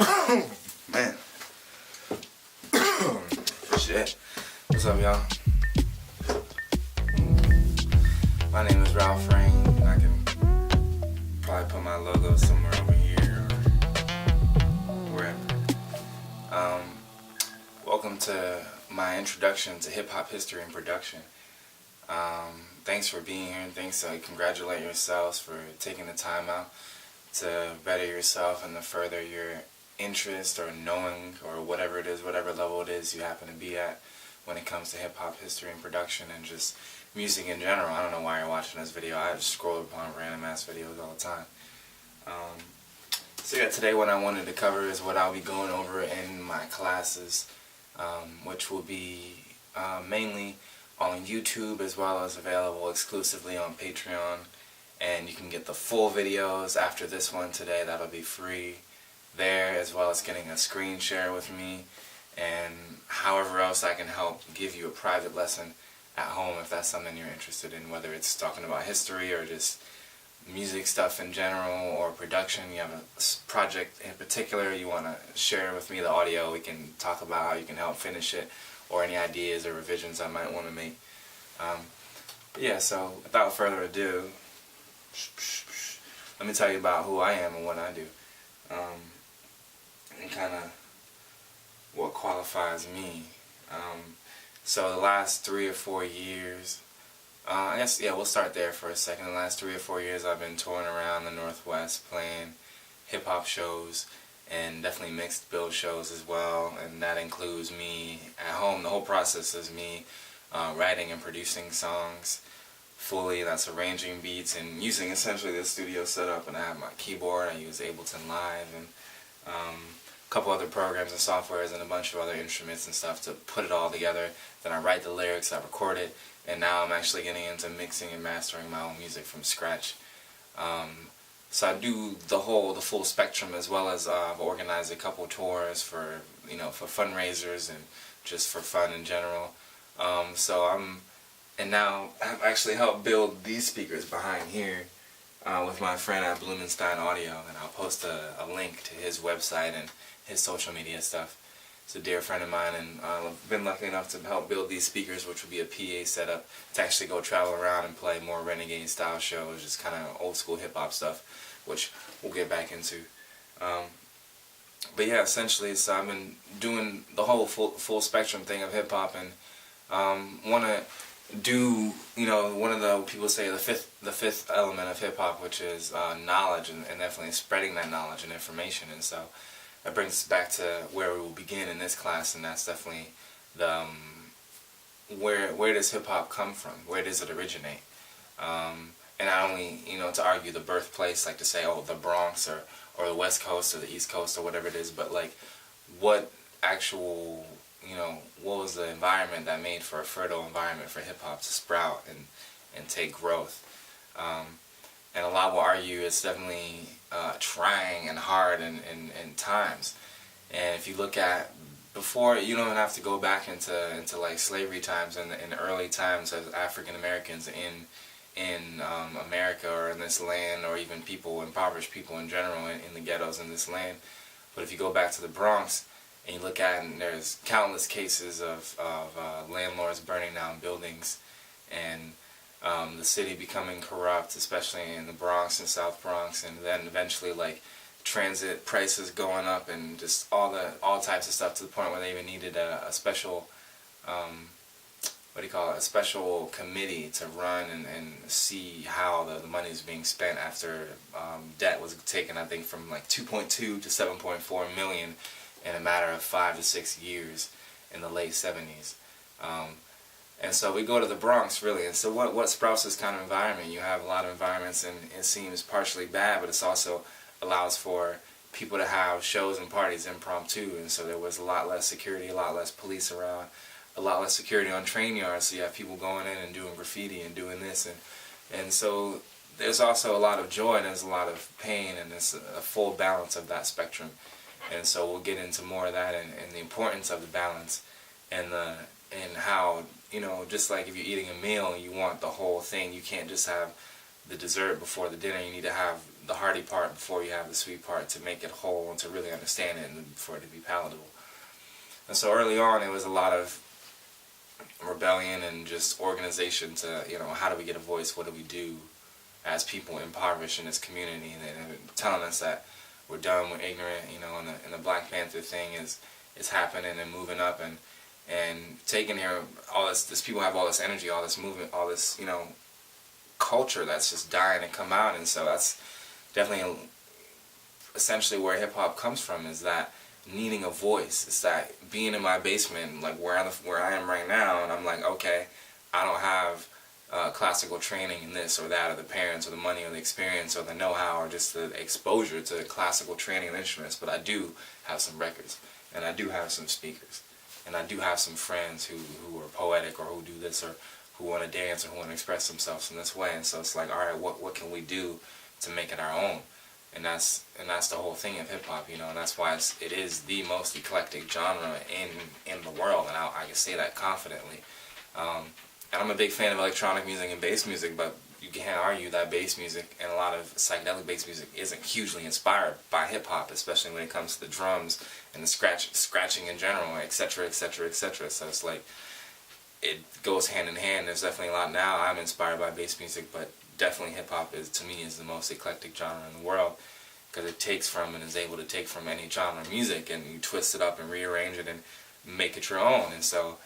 Man. Shit. What's up, y'all? My name is Ralph Frank. I can probably put my logo somewhere over here or wherever. Welcome to my introduction to hip-hop history and production. Thanks for being here, and thanks to congratulate yourselves for taking the time out to better yourself and to further your interest or knowing or whatever it is, whatever level it is you happen to be at when it comes to hip-hop history and production and just music in general. I don't know why you're watching this video. I just scroll upon random ass videos all the time. So yeah, today what I wanted to cover is what I'll be going over in my classes, which will be mainly on YouTube as well as available exclusively on Patreon. And you can get the full videos after this one today. That'll be free there, as well as getting a screen share with me and however else I can help give you a private lesson at home if that's something you're interested in, whether it's talking about history or just music stuff in general or production. You have a project in particular you want to share with me, the audio, we can talk about how you can help finish it or any ideas or revisions I might want to make. But yeah, so without further ado, let me tell you about who I am and what I do, and kind of what qualifies me. So the last 3 or 4 years, I guess, yeah, we'll start there for a second. The last 3 or 4 years I've been touring around the Northwest playing hip-hop shows and definitely mixed bill shows as well, and that includes me at home. The whole process is me writing and producing songs fully. That's arranging beats and using essentially the studio setup, and I have my keyboard. I use Ableton Live and a couple other programs and softwares and a bunch of other instruments and stuff to put it all together. Then I write the lyrics, I record it, and now I'm actually getting into mixing and mastering my own music from scratch. So I do the full spectrum, as well as I've organized a couple tours for fundraisers and just for fun in general. And now I've actually helped build these speakers behind here with my friend at Blumenstein Audio, and I'll post a link to his website and his social media stuff. It's a dear friend of mine, and I've been lucky enough to help build these speakers, which will be a PA setup to actually go travel around and play more renegade style shows, just kind of old school hip hop stuff, which we'll get back into. But yeah, essentially, so I've been doing the whole full spectrum thing of hip hop, and want to do, one of the people say the fifth element of hip hop, which is knowledge, and definitely spreading that knowledge and information. And so that brings us back to where we will begin in this class, and that's definitely the where does hip hop come from? Where does it originate? And not only to argue the birthplace, like to say, oh, the Bronx or the West Coast or the East Coast or whatever it is, but like what actual what was the environment that made for a fertile environment for hip-hop to sprout and take growth. And a lot will argue it's definitely trying and hard in times. And if you look at before, you don't even have to go back into like slavery times and in the early times of African Americans in America or in this land, or even impoverished people in general in the ghettos in this land. But if you go back to the Bronx, and you look at it, and there's countless cases of landlords burning down buildings, and the city becoming corrupt, especially in the Bronx and South Bronx, and then eventually like transit prices going up, and just all types of stuff, to the point where they even needed a special a special committee to run and see how the money is being spent after debt was taken, I think, from like 2.2 to 7.4 million in a matter of 5 to 6 years in the late 70s. And so we go to the Bronx, really. And so what sprouts this kind of environment? You have a lot of environments, and it seems partially bad, but it also allows for people to have shows and parties impromptu. And so there was a lot less security, a lot less police around, a lot less security on train yards. So you have people going in and doing graffiti and doing this. And so there's also a lot of joy, and there's a lot of pain, and there's a full balance of that spectrum. And so we'll get into more of that, and the importance of the balance, and how, just like if you're eating a meal, you want the whole thing. You can't just have the dessert before the dinner. You need to have the hearty part before you have the sweet part, to make it whole and to really understand it and for it to be palatable. And so early on, it was a lot of rebellion and just organization to, you know, how do we get a voice? What do we do as people impoverished in this community? And telling us that we're dumb, we're ignorant, you know, and the Black Panther thing is happening and moving up, and taking here all this people have all this energy, all this movement, all this, you know, culture that's just dying to come out. And so that's definitely essentially where hip-hop comes from, is that needing a voice. It's that being in my basement, like where I am right now, and I'm like, okay, I don't have classical training in this or that, or the parents, or the money, or the experience, or the know-how, or just the exposure to classical training of instruments, but I do have some records, and I do have some speakers, and I do have some friends who are poetic, or who do this, or who want to dance, or who want to express themselves in this way. And so it's like, all right, what can we do to make it our own? And that's the whole thing of hip hop, you know. And that's why it is the most eclectic genre in the world, and I can say that confidently. And I'm a big fan of electronic music and bass music, but you can't argue that bass music and a lot of psychedelic bass music isn't hugely inspired by hip hop, especially when it comes to the drums and the scratching in general, etc., etc., etc. So it's like, it goes hand in hand. There's definitely a lot now. I'm inspired by bass music, but definitely hip hop to me is the most eclectic genre in the world, because it takes from and is able to take from any genre of music, and you twist it up and rearrange it and make it your own. And so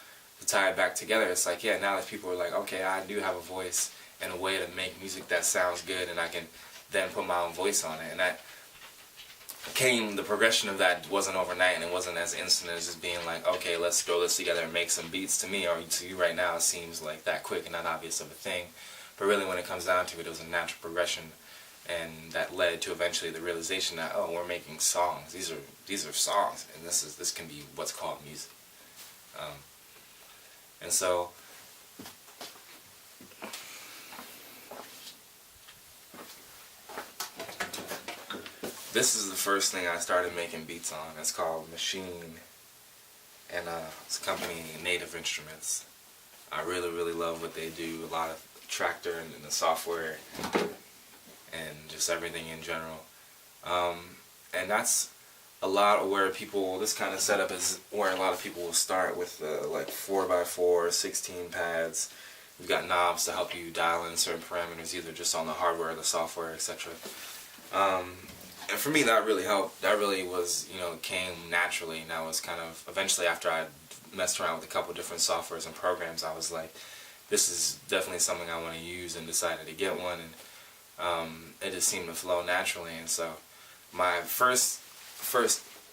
to tie it back together, it's like, yeah, now that people are like, okay, I do have a voice and a way to make music that sounds good, and I can then put my own voice on it. And that the progression of that wasn't overnight, and it wasn't as instant as just being like, okay, let's throw this together and make some beats. To me, or to you right now, it seems like that quick and that obvious of a thing. But really, when it comes down to it, it was a natural progression, and that led to eventually the realization that, oh, we're making songs. These are songs, and this can be what's called music. And so this is the first thing I started making beats on. It's called Machine, and it's a company, Native Instruments. I really, really love what they do. A lot of Tractor and the software and just everything in general. And that's a lot of where people, this kind of setup is where a lot of people will start with like 4x4, 16 pads. You've got knobs to help you dial in certain parameters, either just on the hardware or the software, etc. And for me, that really helped. That really was, you know, came naturally. And I was kind of, eventually after I messed around with a couple different softwares and programs, I was like, this is definitely something I want to use, and decided to get one. And it just seemed to flow naturally. And so my first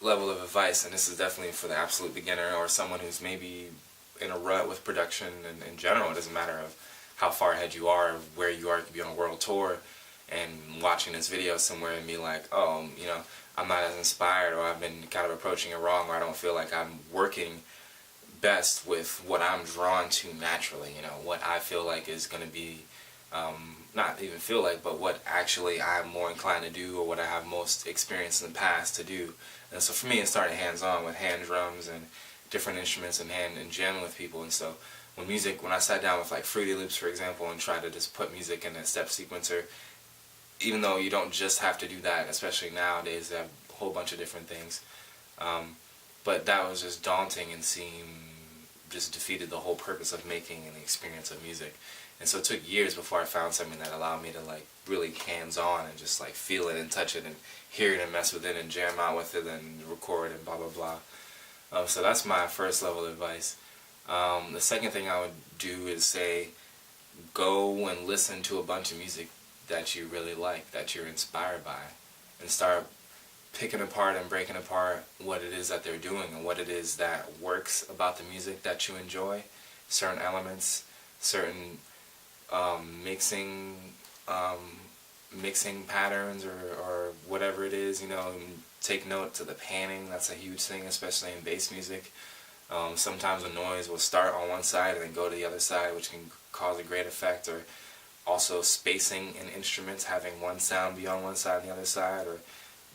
level of advice, and this is definitely for the absolute beginner or someone who's maybe in a rut with production and in general, it doesn't matter of how far ahead you are, where you are. You could be on a world tour and watching this video somewhere and be like, oh, you know, I'm not as inspired, or I've been kind of approaching it wrong, or I don't feel like I'm working best with what I'm drawn to naturally, you know, what I feel like is going to be, not even feel like, but what actually I'm more inclined to do, or what I have most experience in the past to do. And so for me, it started hands-on with hand drums and different instruments and jamming with people. And so when I sat down with like Fruity Loops, for example, and tried to just put music in a step sequencer, even though you don't just have to do that, especially nowadays, they have a whole bunch of different things. But that was just daunting and just defeated the whole purpose of making and the experience of music. And so it took years before I found something that allowed me to like really hands-on and just like feel it and touch it and hear it and mess with it and jam out with it and record and blah blah blah. So that's my first level of advice. The second thing I would do is say, go and listen to a bunch of music that you really like, that you're inspired by, and start picking apart and breaking apart what it is that they're doing and what it is that works about the music that you enjoy, certain elements, certain mixing patterns or whatever it is, you know. Take note to the panning. That's a huge thing, especially in bass music. Sometimes a noise will start on one side and then go to the other side, which can cause a great effect. Or also spacing in instruments, having one sound be on one side and the other side, or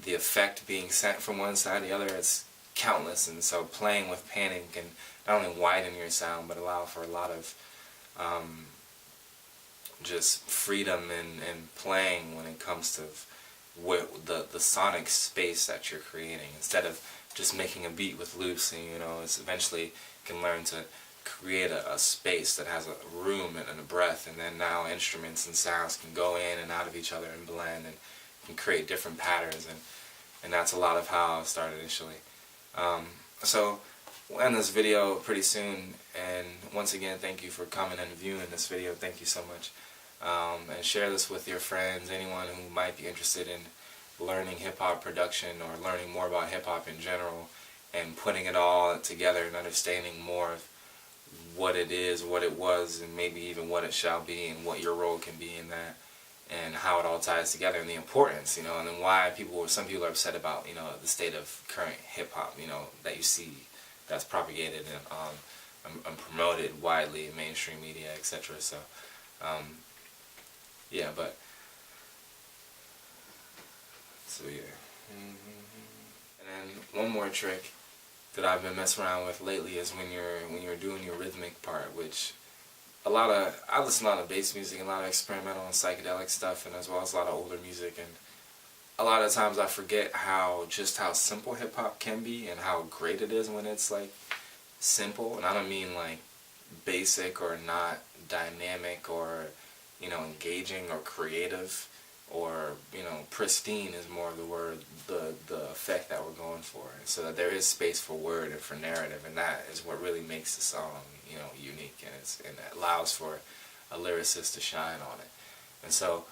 the effect being sent from one side to the other. It's countless. And so playing with panning can not only widen your sound, but allow for a lot of just freedom in playing when it comes to the sonic space that you're creating, instead of just making a beat with loops. And you know, it's eventually can learn to create a space that has a room and a breath, and then now instruments and sounds can go in and out of each other and blend and can create different patterns, and that's a lot of how it started initially. So we'll end this video pretty soon, and once again, thank you for coming and viewing this video. Thank you so much. And share this with your friends, anyone who might be interested in learning hip-hop production or learning more about hip-hop in general, and putting it all together and understanding more of what it is, what it was, and maybe even what it shall be, and what your role can be in that, and how it all ties together, and the importance, you know, and then why some people are upset about, you know, the state of current hip-hop, you know, that you see that's propagated and promoted widely in mainstream media, etc. So yeah, but so yeah. And then one more trick that I've been messing around with lately is when you're doing your rhythmic part, which I listen to a lot of bass music and a lot of experimental and psychedelic stuff, and as well as a lot of older music, and a lot of times I forget just how simple hip hop can be and how great it is when it's like simple. And I don't mean like basic or not dynamic or, you know, engaging or creative, or, you know, pristine is more of the word, the effect that we're going for, so that there is space for word and for narrative, and that is what really makes the song, you know, unique, and it allows for a lyricist to shine on it. And so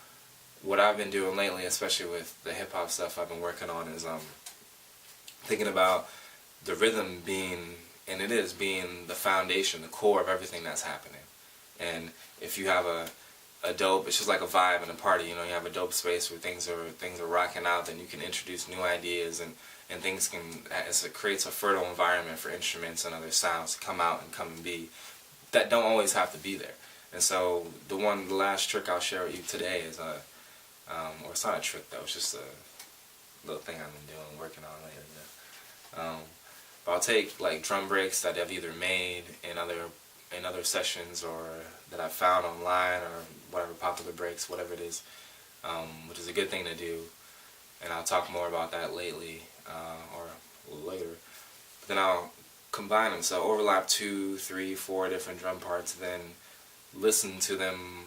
what I've been doing lately, especially with the hip hop stuff I've been working on, is thinking about the rhythm being, and it is being the foundation, the core of everything that's happening. And if you have a dope, it's just like a vibe in a party, you know, you have a dope space where things are rocking out, then you can introduce new ideas, and things can, it creates a fertile environment for instruments and other sounds to come out and come and be, that don't always have to be there. And so the last trick I'll share with you today is or it's not a trick though, it's just a little thing I've been doing, working on lately. But I'll take like drum breaks that I've either made in other sessions, or that I've found online, or whatever, popular breaks, whatever it is, which is a good thing to do, and I'll talk more about that lately, or later. But then I'll combine them, so overlap 2, 3, 4 different drum parts, then listen to them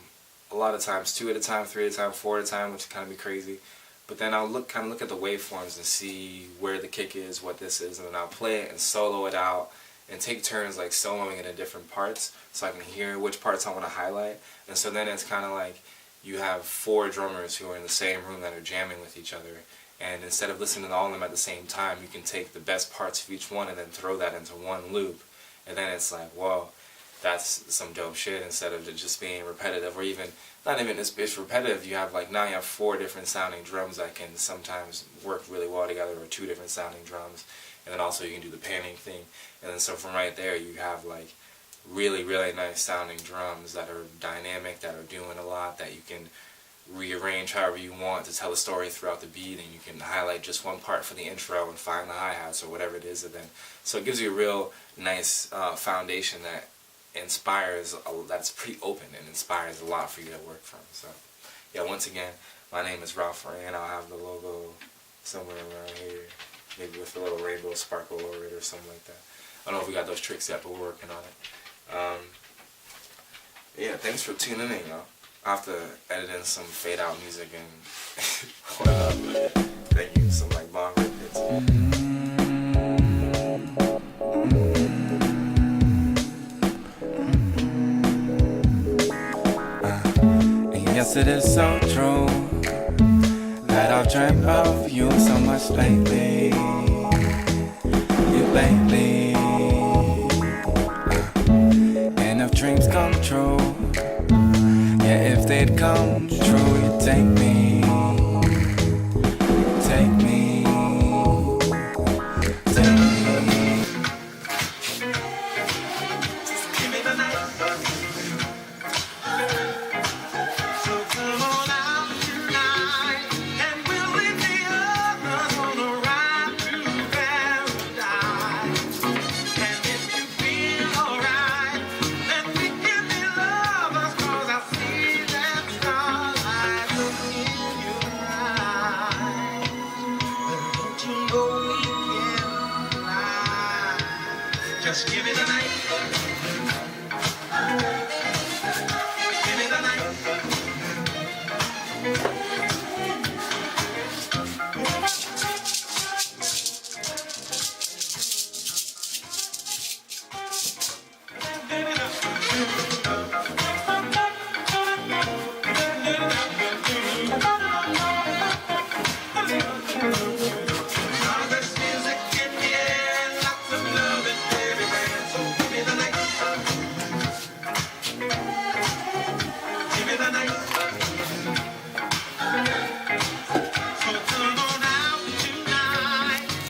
a lot of times, 2 at a time, 3 at a time, 4 at a time, which can kind of be crazy. But then I'll look at the waveforms and see where the kick is, what this is, and then I'll play it and solo it out, and take turns like soloing it in different parts, so I can hear which parts I want to highlight. And so then it's kind of like you have 4 drummers who are in the same room that are jamming with each other, and instead of listening to all of them at the same time, you can take the best parts of each one and then throw that into one loop, and then it's like, whoa, that's some dope shit, instead of it just being repetitive, or even not even it's repetitive. You have like, now you have 4 different sounding drums that can sometimes work really well together, or 2 different sounding drums, and then also you can do the panning thing. And then so from right there you have like really, really nice sounding drums that are dynamic, that are doing a lot, that you can rearrange however you want to tell a story throughout the beat, and you can highlight just one part for the intro and find the hi-hats or whatever it is. And then so it gives you a real nice foundation that inspires, that's pretty open and inspires a lot for you to work from. So yeah, once again, my name is Ralph Ray, and I'll have the logo somewhere around here, maybe with a little rainbow sparkle over it or something like that. I don't know if we got those tricks yet, but we're working on it. Yeah, thanks for tuning in, y'all. I'll have to edit in some fade out music and thank you, some like bong rip hits. Yes, it is so true that I've dreamt of you so much lately. You lately. And if dreams come true, yeah, if they'd come true, you'd take me. Take me. Take me. know we can fly. Just give me the night.